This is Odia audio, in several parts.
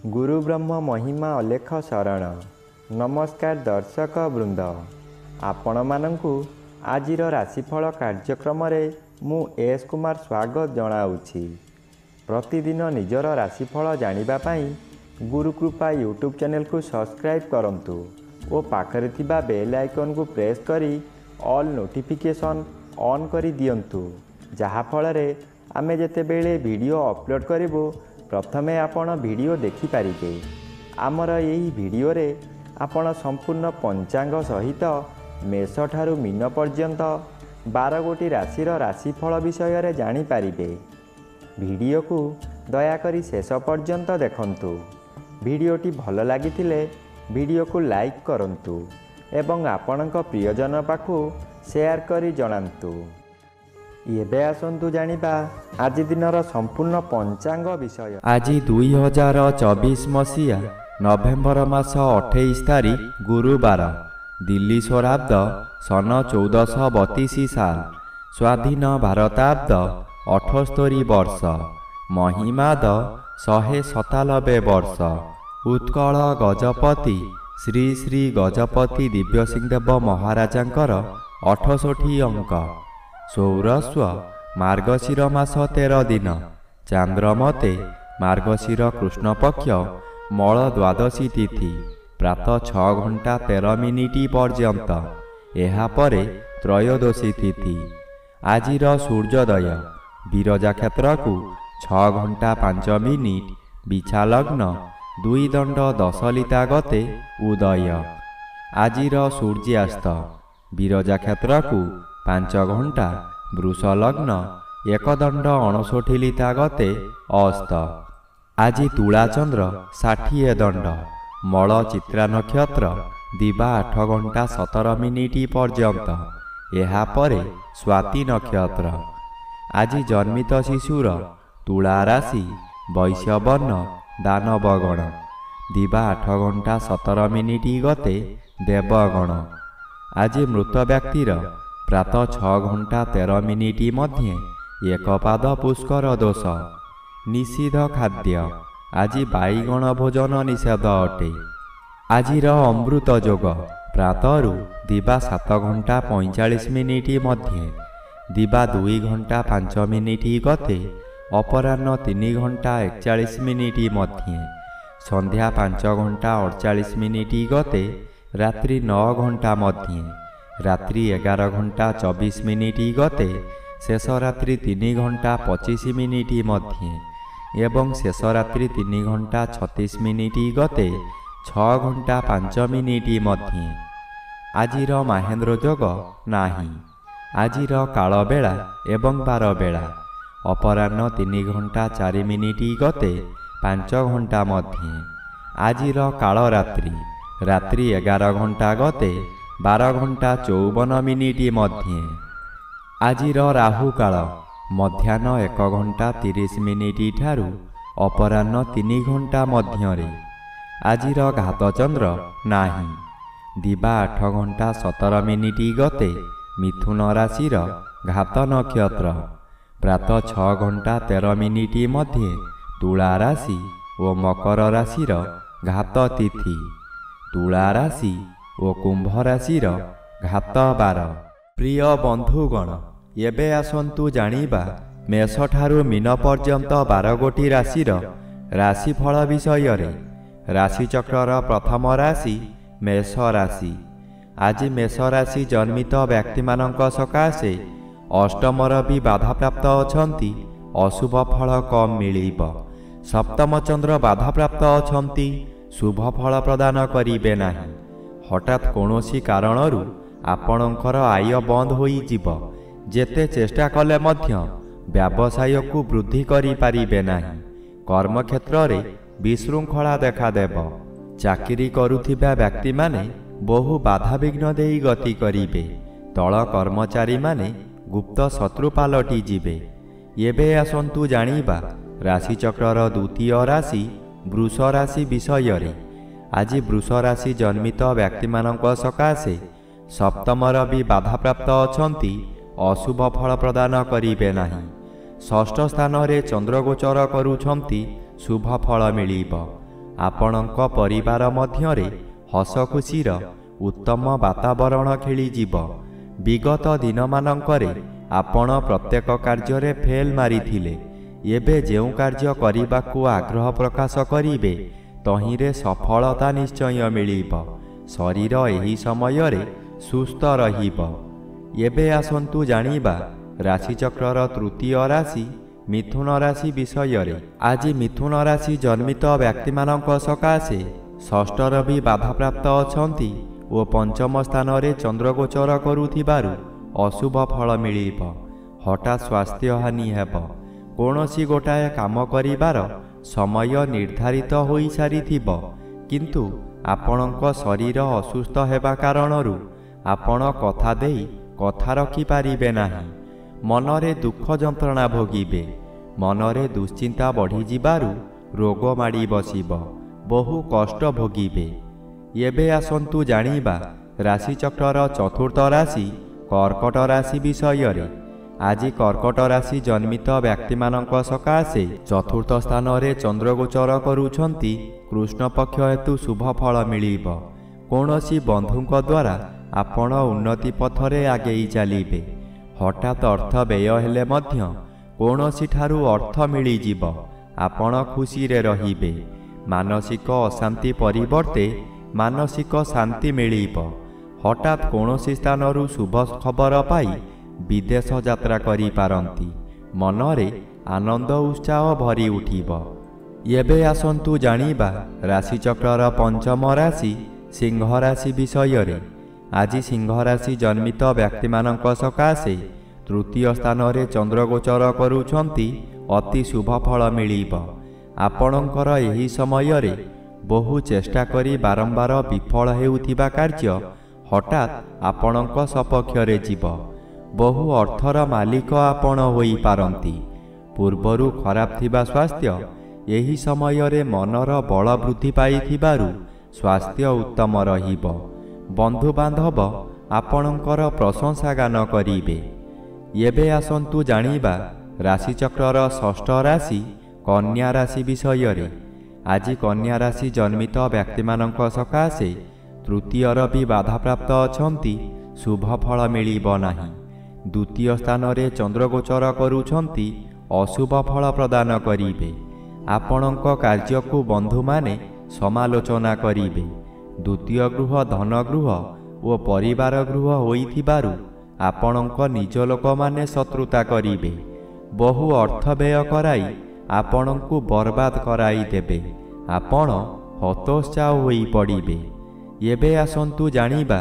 गुरु ब्रह्म महिमा अलेख शरण। नमस्कार दर्शक वृंद, आपण मानंकु आजिर राशिफल कार्यक्रम मु एस कुमार स्वागत जनाऊँगी। प्रतिदिन निजर राशिफल जानिबा पाई गुरुकृपा यूट्यूब चैनल को सब्सक्राइब करंतु और पाखरे थिबा बेल आइकन को प्रेस करी ऑल नोटिफिकेशन ऑन करी दियंतु, जहा फଳରେ आमे जेतेबेले वीडियो अपलोड करिवो प्रथमे आपण वीडियो देखि पारिबे। आमर यही वीडियो रे आपण संपूर्ण पंचांग सहित मेष ठारू मीन पर्यंत 12 गोटी राशिर राशिफल विषय रे जानि पारिबे। वीडियो को दया करी शेष पर्यंत देखंतु। वीडियोटी भल लागिथिले वीडियो को लाइक करंतु एवं आपणक प्रियजन पाखु शेयर करी जणांतु। एबे आसंतु जानिबा आज दिनर संपूर्ण पंचांग विषय। आज 2024 मसीहा नवेम्बर मास 28 तारीख गुरुवार, दिल्ली स्वराब्द सन 1432 साल, स्वाधीन भारताब्द 78 वर्ष, महिमाद 197 वर्ष। उत्कल गजपति श्री श्री गजपति दिव्यसिंहदेव महाराजांकर 68 अंक। सौरस्व मार्गशीर मास 13 दिन, चांद्रमते मार्गशीर कृष्ण पक्ष मल द्वादशी तिथि प्रातः 6 घंटा 13 मिनिट पर्यंत। एहा परे त्रयोदशी तिथि। आजिर सूर्योदय विरजा क्षेत्र को 6 घंटा 5 मिनिट, बिछा लग्न 2 दंड 10 लिता गते उदय। आजिर सूर्यास्त विरजा क्षेत्र को 5 घंटा, वृष लग्न 1 दंड 59 लिता गते अस्त। आज तुला चंद्र 60 दंड, मल चित्रा नक्षत्र दिवा 8 घंटा 17 मिनिट पर्यंत। एहा परे स्वाति नक्षत्र। आज जन्मित शिशुर तुला राशि, वैश्य वर्ण, दानवगण, दिवा 8 घंटा 17 मिनिट गते देवगण। आज मृत व्यक्तिर प्रातः 6 घंटा 13 मिनिट मध्य एक पाद पुष्कर दोष। निषिद्ध खाद्य आज बाईगण भोजन निषेध अटे। आजिर अमृत जोग प्रातरु दिवा 7 घंटा 45 मिनिट मध्य, दिवा 2 घंटा 5 मिनिट गते अपराह्न 3 घंटा 41 मिनिट मध्य, संध्या 5 घंटा 48 मिनिट गते रात्रि 9 घंटा मध्य, रात्रि 11 घंटा 24 मिनिट गते शेष रात्रि 3 घंटा 25 मिनिट मध्य एवं शेष रात्रि 3 घंटा 36 मिनिट गते 6 घंटा 5 मिनिट मध्य। आजिर महेंद्र जोग नाही। आजिर काल बेला एवं 12 बेला अपराह्न 3 घंटा 4 मिनिट गते 5 घंटा मध्य। आजिर काल रात्रि रात्रि 11 घंटा गते 12 घंटा 54 मिनिट मध्य। आजिर राहु काल मध्याह्न 1 घंटा 30 मिनिट ठारू अपराह्न 3 घंटा मध्य। आजिर घात चंद्र नाही। दिवा 8 घंटा 17 मिनिट गते मिथुन राशिर घात नक्षत्र, प्रातः 6 घंटा 13 मिनिट मध्य तुला राशि और मकर राशिर घात तिथि। तुला राशि और कुंभ राशिर घात 12। प्रिय बंधुगण, एबे आसंतु जानिबा मेष ठारू मीन पर्यंत 12 गोटी राशिर राशिफल विषय रे। राशि चक्रर प्रथम राशि मेष राशि। आज मेष राशि जन्मित व्यक्ति मानक सकाशे अष्टमर भी बाधा प्राप्त अछंती, अशुभ फल कम मिलिब। सप्तम चंद्र बाधा प्राप्त अछंती, शुभ फल प्रदान करिबे नाही। हठात कौनसी कारणरू आपणकर आय बंद होई जीव। जेते चेष्टा कले मध्य व्यवसाय को वृद्धि करि पारिबे नाही। कर्म क्षेत्र रे विशृंखला देखा देब। चाकरी करुथिबा व्यक्ति माने बहु बाधा विघ्न देई गति करिबे। तळ कर्मचारी माने गुप्त शत्रु पालटी जिबे। एबे आसंतु जानिबा राशि चक्रर द्वितीय राशि वृष राशि विषय रे। आज वृष राशि जन्मित व्यक्ति मानक सकाशे सप्तमर भी बाधा प्राप्त अछंती, अशुभ फल प्रदान करिबे नाही। षष्ठ स्थान रे चंद्र गोचर करुछंती, शुभ फल मिलिब। ଆପଣଙ୍କ ପରିବାର ମଧ୍ୟରେ ହସ ଖୁସିର ଉତ୍ତମ ବାତାବରଣ ଖେଳିଯିବ। ବିଗତ ଦିନମାନଙ୍କରେ ଆପଣ ପ୍ରତ୍ୟେକ କାର୍ଯ୍ୟରେ ଫେଲ୍ ମାରିଥିଲେ। ଏବେ ଯେଉଁ କାର୍ଯ୍ୟ କରିବାକୁ ଆଗ୍ରହ ପ୍ରକାଶ କରିବେ ତହିଁରେ ସଫଳତା ନିଶ୍ଚୟ ମିଳିବ। ଶରୀର ଏହି ସମୟରେ ସୁସ୍ଥ ରହିବ। ଏବେ ଆସନ୍ତୁ ଜାଣିବା ରାଶିଚକ୍ରର ତୃତୀୟ ରାଶି ମିଥୁନ ରାଶି ବିଷୟରେ। ଆଜି ମିଥୁନ ରାଶି ଜନ୍ମିତ ବ୍ୟକ୍ତିମାନଙ୍କ ସକାଶେ ଷଷ୍ଠର ବି ବାଧାପ୍ରାପ୍ତ ଅଛନ୍ତି ଓ ପଞ୍ଚମ ସ୍ଥାନରେ ଚନ୍ଦ୍ରଗୋଚର କରୁଥିବାରୁ ଅଶୁଭ ଫଳ ମିଳିବ। ହଠାତ୍ ସ୍ୱାସ୍ଥ୍ୟହାନି ହେବ। କୌଣସି ଗୋଟାଏ କାମ କରିବାର ସମୟ ନିର୍ଦ୍ଧାରିତ ହୋଇସାରିଥିବ, କିନ୍ତୁ ଆପଣଙ୍କ ଶରୀର ଅସୁସ୍ଥ ହେବା କାରଣରୁ ଆପଣ କଥା ଦେଇ କଥା ରଖିପାରିବେ ନାହିଁ। ମନରେ ଦୁଃଖ ଯନ୍ତ୍ରଣା ଭୋଗିବେ। ମନରେ ଦୁଶ୍ଚିନ୍ତା ବଢ଼ିଯିବାରୁ ରୋଗ ମାଡ଼ି ବସିବ। ବହୁ କଷ୍ଟ ଭୋଗିବେ। ଏବେ ଆସନ୍ତୁ ଜାଣିବା ରାଶିଚକ୍ରର ଚତୁର୍ଥ ରାଶି କର୍କଟ ରାଶି ବିଷୟରେ। ଆଜି କର୍କଟ ରାଶି ଜନ୍ମିତ ବ୍ୟକ୍ତିମାନଙ୍କ ସକାଶେ ଚତୁର୍ଥ ସ୍ଥାନରେ ଚନ୍ଦ୍ରଗୋଚର କରୁଛନ୍ତି। କୃଷ୍ଣପକ୍ଷ ହେତୁ ଶୁଭ ଫଳ ମିଳିବ। କୌଣସି ବନ୍ଧୁଙ୍କ ଦ୍ୱାରା ଆପଣ ଉନ୍ନତି ପଥରେ ଆଗେଇ ଚାଲିବେ। ହଠାତ୍ ଅର୍ଥ ବ୍ୟୟ ହେଲେ ମଧ୍ୟ କୌଣସିଠାରୁ ଅର୍ଥ ମିଳିଯିବ। ଆପଣ ଖୁସିରେ ରହିବେ। ମାନସିକ ଅଶାନ୍ତି ପରିବର୍ତ୍ତେ ମାନସିକ ଶାନ୍ତି ମିଳିବ। ହଠାତ୍ କୌଣସି ସ୍ଥାନରୁ ଶୁଭ ଖବର ପାଇ ବିଦେଶ ଯାତ୍ରା କରିପାରନ୍ତି। ମନରେ ଆନନ୍ଦ ଉତ୍ସାହ ଭରି ଉଠିବ। ଏବେ ଆସନ୍ତୁ ଜାଣିବା ରାଶିଚକ୍ରର ପଞ୍ଚମ ରାଶି ସିଂହ ରାଶି ବିଷୟରେ। ଆଜି ସିଂହ ରାଶି ଜନ୍ମିତ ବ୍ୟକ୍ତିମାନଙ୍କ ସକାଶେ ତୃତୀୟ ସ୍ଥାନରେ ଚନ୍ଦ୍ରଗୋଚର କରୁଛନ୍ତି। ଅତି ଶୁଭ ଫଳ ମିଳିବ। ଆପଣଙ୍କର ଏହି ସମୟରେ ବହୁ ଚେଷ୍ଟା କରି ବାରମ୍ବାର ବିଫଳ ହେଉଥିବା କାର୍ଯ୍ୟ ହଠାତ୍ ଆପଣଙ୍କ ସପକ୍ଷରେ ଯିବ। ବହୁ ଅର୍ଥର ମାଲିକ ଆପଣ ହୋଇପାରନ୍ତି। ପୂର୍ବରୁ ଖରାପ ଥିବା ସ୍ୱାସ୍ଥ୍ୟ ଏହି ସମୟରେ ମନର ବଳ ବୃଦ୍ଧି ପାଇଥିବାରୁ ସ୍ୱାସ୍ଥ୍ୟ ଉତ୍ତମ ରହିବ। ବନ୍ଧୁବାନ୍ଧବ ଆପଣଙ୍କର ପ୍ରଶଂସା ଗାନ କରିବେ। ଏବେ ଆସନ୍ତୁ ଜାଣିବା ରାଶିଚକ୍ରର ଷଷ୍ଠ ରାଶି କନ୍ୟା ରାଶି ବିଷୟରେ। ଆଜି କନ୍ୟା ରାଶି ଜନ୍ମିତ ବ୍ୟକ୍ତିମାନଙ୍କ ସକାଶେ ତୃତୀୟର ବି ବାଧାପ୍ରାପ୍ତ ଅଛନ୍ତି। ଶୁଭ ଫଳ ମିଳିବ ନାହିଁ। ଦ୍ୱିତୀୟ ସ୍ଥାନରେ ଚନ୍ଦ୍ରଗୋଚର କରୁଛନ୍ତି। ଅଶୁଭ ଫଳ ପ୍ରଦାନ କରିବେ। ଆପଣଙ୍କ କାର୍ଯ୍ୟକୁ ବନ୍ଧୁମାନେ ସମାଲୋଚନା କରିବେ। ଦ୍ୱିତୀୟ ଗୃହ ଧନ ଗୃହ ଓ ପରିବାର ଗୃହ ହୋଇଥିବାରୁ ଆପଣଙ୍କ ନିଜ ଲୋକମାନେ ଶତ୍ରୁତା କରିବେ। ବହୁ ଅର୍ଥ ବ୍ୟୟ କରାଇ ଆପଣଙ୍କୁ ବର୍ବାଦ କରାଇଦେବେ। ଆପଣ ହତୋତ୍ସାହ ହୋଇପଡ଼ିବେ। ଏବେ ଆସନ୍ତୁ ଜାଣିବା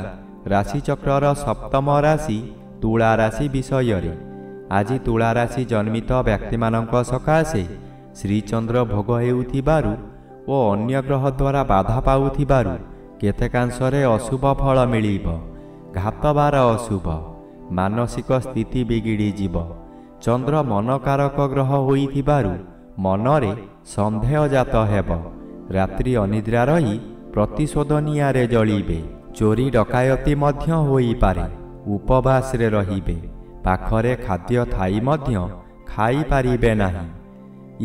ରାଶିଚକ୍ରର ସପ୍ତମ ରାଶି ତୁଳା ରାଶି ବିଷୟରେ। ଆଜି ତୁଳା ରାଶି ଜନ୍ମିତ ବ୍ୟକ୍ତିମାନଙ୍କ ସକାଶେ ଶ୍ରୀଚନ୍ଦ୍ର ଭୋଗ ହେଉଥିବାରୁ ଓ ଅନ୍ୟ ଗ୍ରହ ଦ୍ୱାରା ବାଧା ପାଉଥିବାରୁ କେତେକାଂଶରେ ଅଶୁଭ ଫଳ ମିଳିବ। ଘାତବାର ଅଶୁଭ। ମାନସିକ ସ୍ଥିତି ବିଗିଡ଼ିଯିବ। ଚନ୍ଦ୍ର ମନକାରକ ଗ୍ରହ ହୋଇଥିବାରୁ ମନରେ ସନ୍ଦେହ ଜାତ ହେବ। ରାତ୍ରି ଅନିଦ୍ରା ରହି ପ୍ରତିଶୋଧ ନିଆଁରେ ଜଳିବେ। ଚୋରି ଡକାୟତି ମଧ୍ୟ ହୋଇପାରେ। ଉପବାସରେ ରହିବେ। ପାଖରେ ଖାଦ୍ୟ ଥାଇ ମଧ୍ୟ ଖାଇପାରିବେ ନାହିଁ।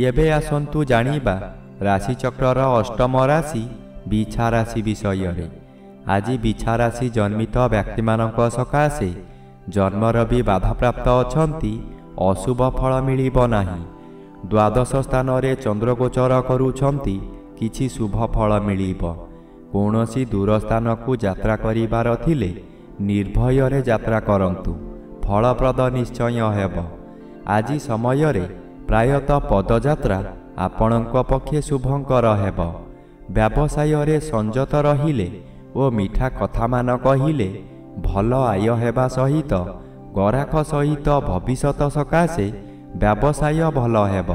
ଏବେ ଆସନ୍ତୁ ଜାଣିବା ରାଶିଚକ୍ରର ଅଷ୍ଟମ ରାଶି ବିଛା ରାଶି ବିଷୟରେ। ଆଜି ବିଛା ରାଶି ଜନ୍ମିତ ବ୍ୟକ୍ତିମାନଙ୍କ ସକାଶେ ଜନ୍ମର ବି ବାଧାପ୍ରାପ୍ତ ଅଛନ୍ତି। ଅଶୁଭ ଫଳ ମିଳିବ ନାହିଁ। ଦ୍ୱାଦଶ ସ୍ଥାନରେ ଚନ୍ଦ୍ରଗୋଚର କରୁଛନ୍ତି। କିଛି ଶୁଭ ଫଳ ମିଳିବ। କୌଣସି ଦୂର ସ୍ଥାନକୁ ଯାତ୍ରା କରିବାର ଥିଲେ ନିର୍ଭୟରେ ଯାତ୍ରା କରନ୍ତୁ। ଫଳପ୍ରଦ ନିଶ୍ଚୟ ହେବ। ଆଜି ସମୟରେ ପ୍ରାୟତଃ ପଦଯାତ୍ରା ଆପଣଙ୍କ ପକ୍ଷେ ଶୁଭଙ୍କର ହେବ। ବ୍ୟବସାୟରେ ସଂଯତ ରହିଲେ ଓ ମିଠା କଥାମାନ କହିଲେ ଭଲ ଆୟ ହେବା ସହିତ ଗରାଖ ସହିତ ଭବିଷ୍ୟତ ସକାଶେ ବ୍ୟବସାୟ ଭଲ ହେବ।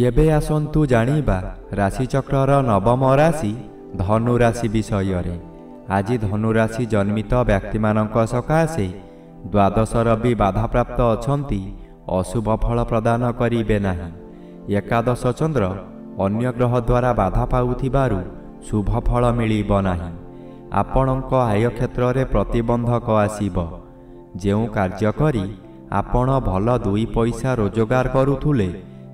ଏବେ ଆସନ୍ତୁ ଜାଣିବା ରାଶିଚକ୍ରର ନବମ ରାଶି ଧନୁ ରାଶି ବିଷୟରେ। ଆଜି ଧନୁ ରାଶି ଜନ୍ମିତ ବ୍ୟକ୍ତିମାନଙ୍କ ସକାଶେ ଦ୍ୱାଦଶର ବି ବାଧାପ୍ରାପ୍ତ ଅଛନ୍ତି। ଅଶୁଭ ଫଳ ପ୍ରଦାନ କରିବେ ନାହିଁ। ଏକାଦଶ ଚନ୍ଦ୍ର ଅନ୍ୟ ଗ୍ରହ ଦ୍ୱାରା ବାଧା ପାଉଥିବାରୁ ଶୁଭ ଫଳ ମିଳିବ ନାହିଁ। ଆପଣଙ୍କ ଆୟ କ୍ଷେତ୍ରରେ ପ୍ରତିବନ୍ଧକ ଆସିବ। ଯେଉଁ କାର୍ଯ୍ୟ କରି ଆପଣ ଭଲ ଦୁଇ ପଇସା ରୋଜଗାର କରୁଥିଲେ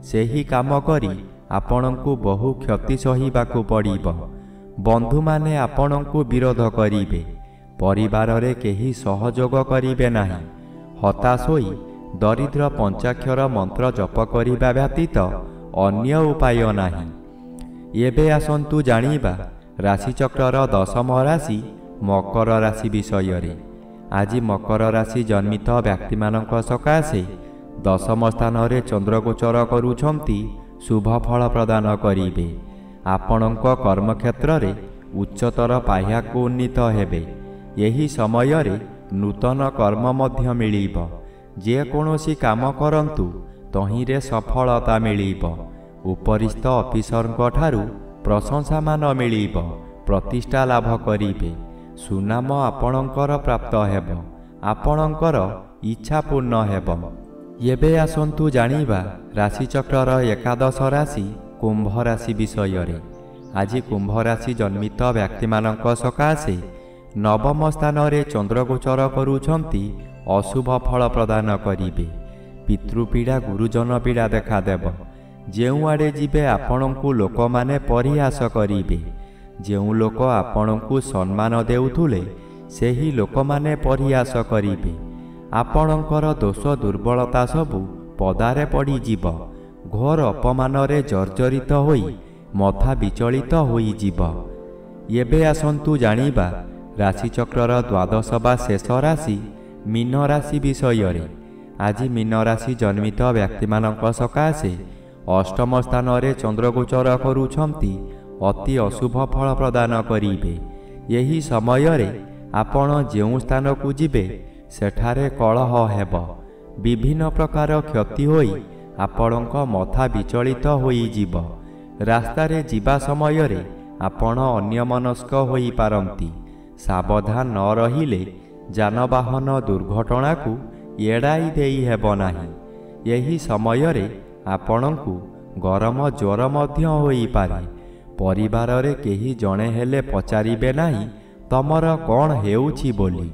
ସେହି କାମ କରି ଆପଣଙ୍କୁ ବହୁ କ୍ଷତି ସହିବାକୁ ପଡ଼ିବ। ବନ୍ଧୁମାନେ ଆପଣଙ୍କୁ ବିରୋଧ କରିବେ। ପରିବାରରେ କେହି ସହଯୋଗ କରିବେ ନାହିଁ। ହତାଶ ହୋଇ ଦରିଦ୍ର ପଞ୍ଚାକ୍ଷର ମନ୍ତ୍ର ଜପ କରିବା ବ୍ୟତୀତ ଅନ୍ୟ ଉପାୟ ନାହିଁ। ଏବେ ଆସନ୍ତୁ ଜାଣିବା ରାଶିଚକ୍ରର ଦଶମ ରାଶି ମକର ରାଶି ବିଷୟରେ। ଆଜି ମକର ରାଶି ଜନ୍ମିତ ବ୍ୟକ୍ତିମାନଙ୍କ ସକାଶେ ଦଶମ ସ୍ଥାନରେ ଚନ୍ଦ୍ରଗୋଚର କରୁଛନ୍ତି ଶୁଭ ଫଳ ପ୍ରଦାନ କରିବେ। ଆପଣଙ୍କ କର୍ମକ୍ଷେତ୍ରରେ ଉଚ୍ଚତର ପାହ୍ୟାକୁ ଉନ୍ନୀତ ହେବେ। ଏହି ସମୟରେ ନୂତନ କର୍ମ ମଧ୍ୟ ମିଳିବ। ଯେକୌଣସି କାମ କରନ୍ତୁ ତହିଁରେ ସଫଳତା ମିଳିବ। ଉପରିସ୍ଥ ଅଫିସରଙ୍କ ଠାରୁ ପ୍ରଶଂସାମାନ ମିଳିବ। ପ୍ରତିଷ୍ଠା ଲାଭ କରିବେ। ସୁନାମ ଆପଣଙ୍କର ପ୍ରାପ୍ତ ହେବ। ଆପଣଙ୍କର ଇଚ୍ଛା ପୂର୍ଣ୍ଣ ହେବ। ଏବେ ଆସନ୍ତୁ ଜାଣିବା ରାଶିଚକ୍ରର ଏକାଦଶ ରାଶି କୁମ୍ଭ ରାଶି ବିଷୟରେ। ଆଜି କୁମ୍ଭ ରାଶି ଜନ୍ମିତ ବ୍ୟକ୍ତିମାନଙ୍କ ସକାଶେ ନବମ ସ୍ଥାନରେ ଚନ୍ଦ୍ରଗୋଚର କରୁଛନ୍ତି ଅଶୁଭ ଫଳ ପ୍ରଦାନ କରିବେ। ପିତୃପୀଡ଼ା ଗୁରୁଜନ ପୀଡ଼ା ଦେଖାଦେବ। ଯେଉଁଆଡ଼େ ଯିବେ ଆପଣଙ୍କୁ ଲୋକମାନେ ପରିହାସ କରିବେ। ଯେଉଁ ଲୋକ ଆପଣଙ୍କୁ ସମ୍ମାନ ଦେଉଥିଲେ ସେହି ଲୋକମାନେ ପରିହାସ କରିବେ। ଆପଣଙ୍କର ଦୋଷ ଦୁର୍ବଳତା ସବୁ ପଦାରେ ପଡ଼ିଯିବ। ଘୋର ଅପମାନରେ ଜର୍ଜରିତ ହୋଇ ମଥା ବିଚଳିତ ହୋଇଯିବ। ଏବେ ଆସନ୍ତୁ ଜାଣିବା ରାଶିଚକ୍ରର ଦ୍ୱାଦଶ ବା ଶେଷ ରାଶି ମୀନ ରାଶି ବିଷୟରେ। ଆଜି ମୀନ ରାଶି ଜନ୍ମିତ ବ୍ୟକ୍ତିମାନଙ୍କ ସକାଶେ ଅଷ୍ଟମ ସ୍ଥାନରେ ଚନ୍ଦ୍ରଗୋଚର କରୁଛନ୍ତି ଅତି ଅଶୁଭ ଫଳ ପ୍ରଦାନ କରିବେ। ଏହି ସମୟରେ ଆପଣ ଯେଉଁ ସ୍ଥାନକୁ ଯିବେ ସେଠାରେ କଳହ ହେବ। ବିଭିନ୍ନ ପ୍ରକାର କ୍ଷତି ହୋଇ ଆପଣଙ୍କ ମଥା ବିଚଳିତ ହୋଇଯିବ। ରାସ୍ତାରେ ଯିବା ସମୟରେ ଆପଣ ଅନ୍ୟମନସ୍କ ହୋଇପାରନ୍ତି। ସାବଧାନ ନ ରହିଲେ ଯାନବାହନ ଦୁର୍ଘଟଣାକୁ ଏଡ଼ାଇ ଦେଇ ହେବ ନାହିଁ। ଏହି ସମୟରେ ଆପଣଙ୍କୁ ଗରମ ଜ୍ୱର ମଧ୍ୟ ହୋଇପାରେ। ପରିବାରରେ କେହି ଜଣେ ହେଲେ ପଚାରିବେ ନାହିଁ ତମର କ'ଣ ହେଉଛି ବୋଲି।